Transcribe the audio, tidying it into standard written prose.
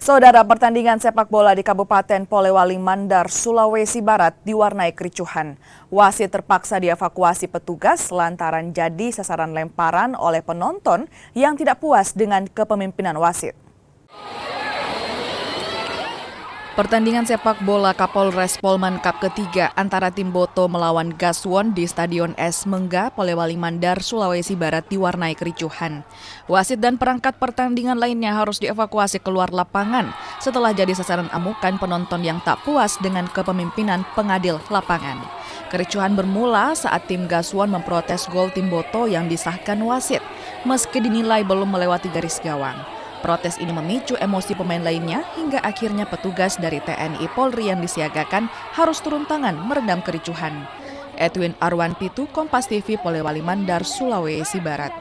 Saudara, pertandingan sepak bola di Kabupaten Polewali Mandar, Sulawesi Barat diwarnai kericuhan. Wasit terpaksa dievakuasi petugas lantaran jadi sasaran lemparan oleh penonton yang tidak puas dengan kepemimpinan wasit. Pertandingan sepak bola Kapolres Polman Cup ketiga antara tim Boto melawan Gaswon di Stadion S Mengga, Polewali Mandar, Sulawesi Barat diwarnai kericuhan. Wasit dan perangkat pertandingan lainnya harus dievakuasi keluar lapangan setelah jadi sasaran amukan penonton yang tak puas dengan kepemimpinan pengadil lapangan. Kericuhan bermula saat tim Gaswon memprotes gol tim Boto yang disahkan wasit, meski dinilai belum melewati garis gawang. Protes ini memicu emosi pemain lainnya hingga akhirnya petugas dari TNI Polri yang disiagakan harus turun tangan meredam kericuhan. Edwin Arwan Pitu, Kompas TV, Polewali Mandar, Sulawesi Barat.